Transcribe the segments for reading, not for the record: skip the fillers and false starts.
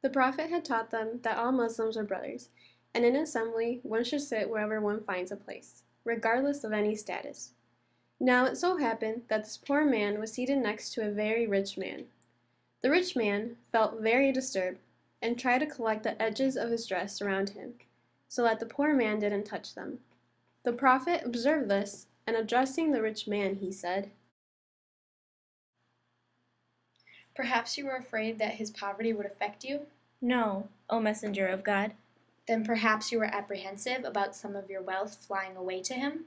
The Prophet had taught them that all Muslims are brothers, and in assembly one should sit wherever one finds a place, regardless of any status. Now it so happened that this poor man was seated next to a very rich man. The rich man felt very disturbed, and tried to collect the edges of his dress around him, so that the poor man didn't touch them. The Prophet observed this, and addressing the rich man, he said, Perhaps you were afraid that his poverty would affect you? No, O Messenger of God. Then perhaps you were apprehensive about some of your wealth flying away to him?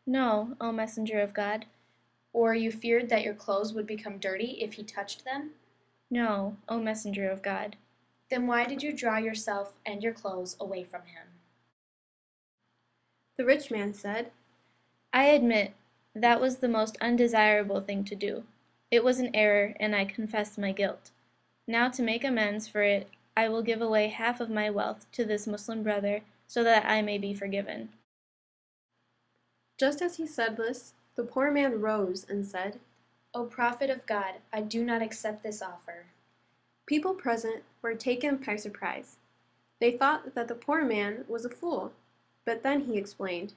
No, O Messenger of God. Or you feared that your clothes would become dirty if he touched them? No, O Messenger of God. Then why did you draw yourself and your clothes away from him? The rich man said, I admit that was the most undesirable thing to do. It was an error, and I confess my guilt. Now, to make amends for it, I will give away half of my wealth to this Muslim brother, so that I may be forgiven. Just as he said this, the poor man rose and said, O Prophet of God, I do not accept this offer. People present were taken by surprise. They thought that the poor man was a fool, but then he explained,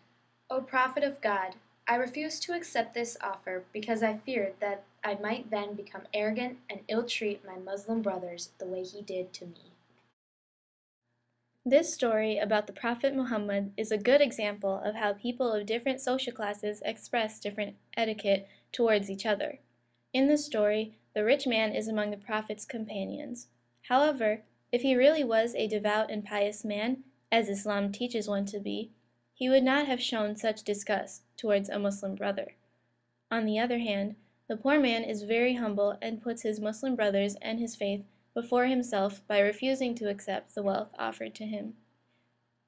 O Prophet of God, I refuse to accept this offer because I feared that I might then become arrogant and ill-treat my Muslim brothers the way he did to me. This story about the Prophet Muhammad is a good example of how people of different social classes express different etiquette towards each other. In this story, the rich man is among the Prophet's companions. However, if he really was a devout and pious man, as Islam teaches one to be, he would not have shown such disgust towards a Muslim brother. On the other hand, the poor man is very humble and puts his Muslim brothers and his faith before himself by refusing to accept the wealth offered to him.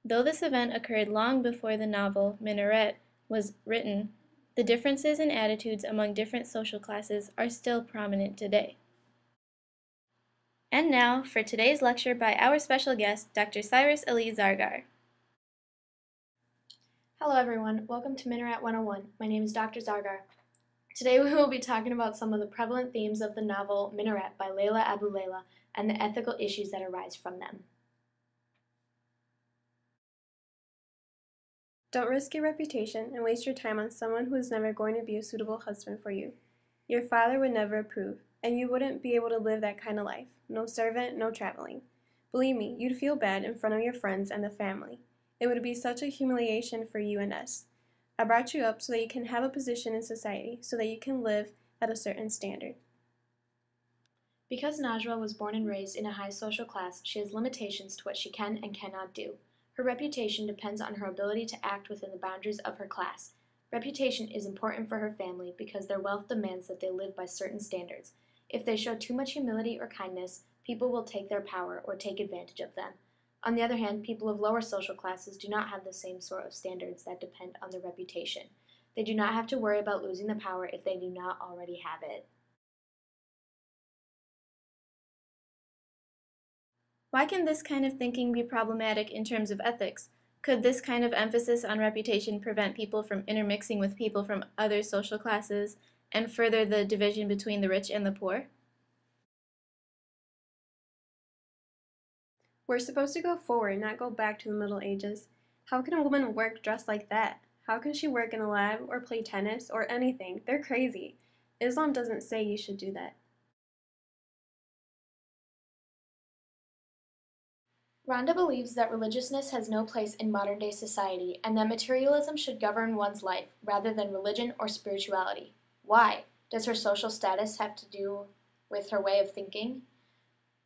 Though this event occurred long before the novel Minaret was written, the differences in attitudes among different social classes are still prominent today. And now for today's lecture by our special guest, Dr. Cyrus Ali Zargar. Hello everyone, welcome to Minaret 101. My name is Dr. Zargar. Today we will be talking about some of the prevalent themes of the novel Minaret by Layla Abu Layla and the ethical issues that arise from them. Don't risk your reputation and waste your time on someone who is never going to be a suitable husband for you. Your father would never approve, and you wouldn't be able to live that kind of life. No servant, no traveling. Believe me, you'd feel bad in front of your friends and the family. It would be such a humiliation for you and us. I brought you up so that you can have a position in society, so that you can live at a certain standard. Because Najwa was born and raised in a high social class, she has limitations to what she can and cannot do. Her reputation depends on her ability to act within the boundaries of her class. Reputation is important for her family because their wealth demands that they live by certain standards. If they show too much humility or kindness, people will take their power or take advantage of them. On the other hand, people of lower social classes do not have the same sort of standards that depend on their reputation. They do not have to worry about losing the power if they do not already have it. Why can this kind of thinking be problematic in terms of ethics? Could this kind of emphasis on reputation prevent people from intermixing with people from other social classes and further the division between the rich and the poor? We're supposed to go forward, not go back to the Middle Ages. How can a woman work dressed like that? How can she work in a lab or play tennis or anything? They're crazy. Islam doesn't say you should do that. Rhonda believes that religiousness has no place in modern-day society and that materialism should govern one's life rather than religion or spirituality. Why? Does her social status have to do with her way of thinking?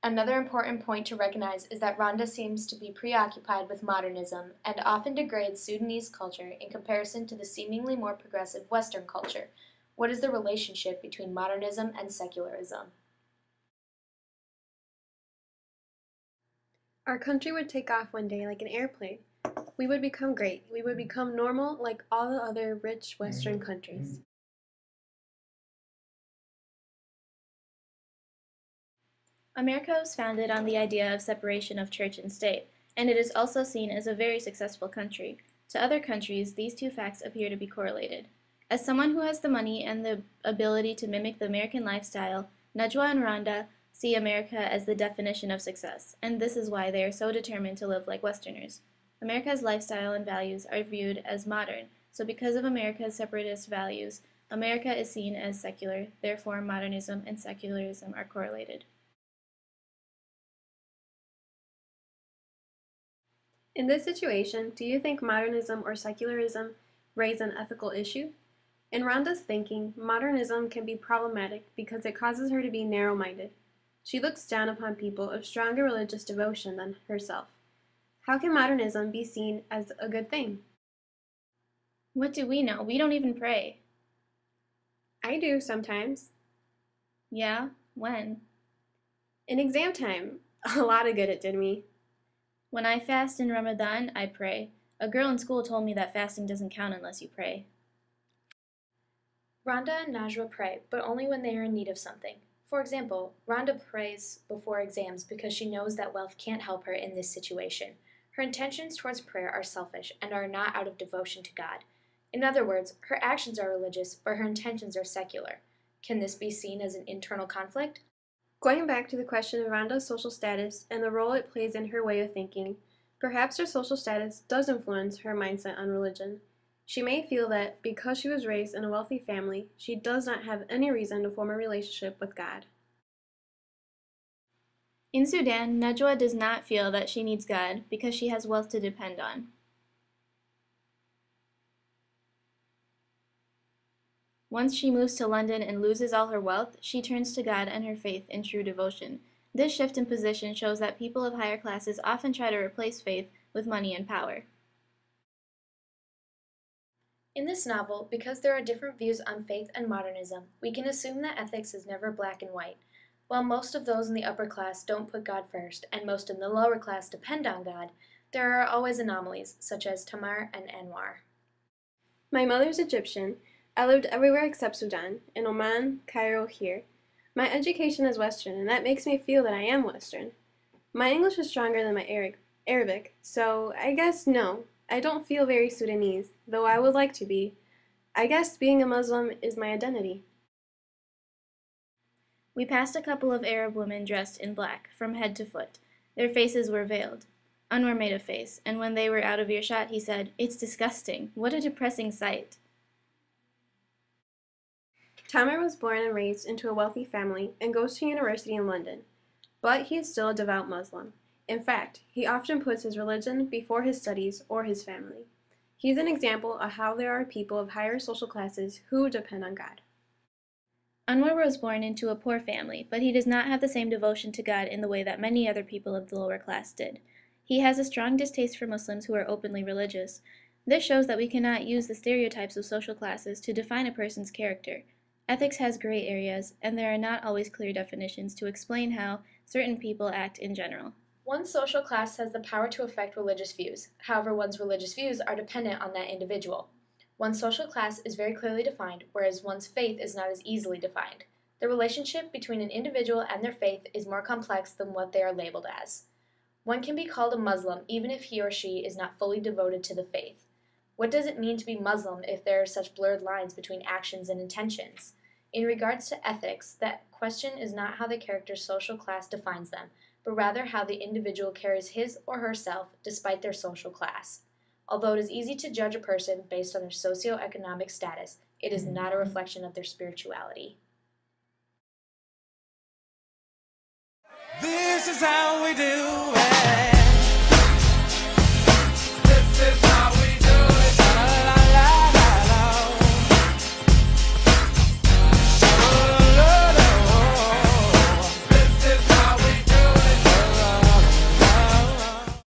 Another important point to recognize is that Rhonda seems to be preoccupied with modernism and often degrades Sudanese culture in comparison to the seemingly more progressive Western culture. What is the relationship between modernism and secularism? Our country would take off one day like an airplane. We would become great. We would become normal like all the other rich Western countries. America was founded on the idea of separation of church and state, and it is also seen as a very successful country. To other countries, these two facts appear to be correlated. As someone who has the money and the ability to mimic the American lifestyle, Najwa and Rhonda see America as the definition of success, and this is why they are so determined to live like Westerners. America's lifestyle and values are viewed as modern, so because of America's separatist values, America is seen as secular, therefore modernism and secularism are correlated. In this situation, do you think modernism or secularism raise an ethical issue? In Rhonda's thinking, modernism can be problematic because it causes her to be narrow-minded. She looks down upon people of stronger religious devotion than herself. How can modernism be seen as a good thing? What do we know? We don't even pray. I do sometimes. Yeah? When? In exam time, a lot of good it did me. When I fast in Ramadan, I pray. A girl in school told me that fasting doesn't count unless you pray. Rhonda and Najwa pray, but only when they are in need of something. For example, Rhonda prays before exams because she knows that wealth can't help her in this situation. Her intentions towards prayer are selfish and are not out of devotion to God. In other words, her actions are religious, but her intentions are secular. Can this be seen as an internal conflict? Going back to the question of Rhonda's social status and the role it plays in her way of thinking, perhaps her social status does influence her mindset on religion. She may feel that because she was raised in a wealthy family, she does not have any reason to form a relationship with God. In Sudan, Najwa does not feel that she needs God because she has wealth to depend on. Once she moves to London and loses all her wealth, she turns to God and her faith in true devotion. This shift in position shows that people of higher classes often try to replace faith with money and power. In this novel, because there are different views on faith and modernism, we can assume that ethics is never black and white. While most of those in the upper class don't put God first, and most in the lower class depend on God, there are always anomalies, such as Tamar and Anwar. My mother's Egyptian. I lived everywhere except Sudan, in Oman, Cairo, here. My education is Western, and that makes me feel that I am Western. My English is stronger than my Arabic, so I guess no. I don't feel very Sudanese, though I would like to be. I guess being a Muslim is my identity. We passed a couple of Arab women dressed in black, from head to foot. Their faces were veiled. Anwar made a face, and when they were out of earshot, he said, "It's disgusting. What a depressing sight." Tamar was born and raised into a wealthy family and goes to university in London, but he is still a devout Muslim. In fact, he often puts his religion before his studies or his family. He is an example of how there are people of higher social classes who depend on God. Anwar was born into a poor family, but he does not have the same devotion to God in the way that many other people of the lower class did. He has a strong distaste for Muslims who are openly religious. This shows that we cannot use the stereotypes of social classes to define a person's character. Ethics has gray areas, and there are not always clear definitions to explain how certain people act in general. One social class has the power to affect religious views. However, one's religious views are dependent on that individual. One social class is very clearly defined, whereas one's faith is not as easily defined. The relationship between an individual and their faith is more complex than what they are labeled as. One can be called a Muslim even if he or she is not fully devoted to the faith. What does it mean to be Muslim if there are such blurred lines between actions and intentions? In regards to ethics, that question is not how the character's social class defines them, but rather how the individual carries his or herself despite their social class. Although it is easy to judge a person based on their socioeconomic status, it is not a reflection of their spirituality. This is how we do it.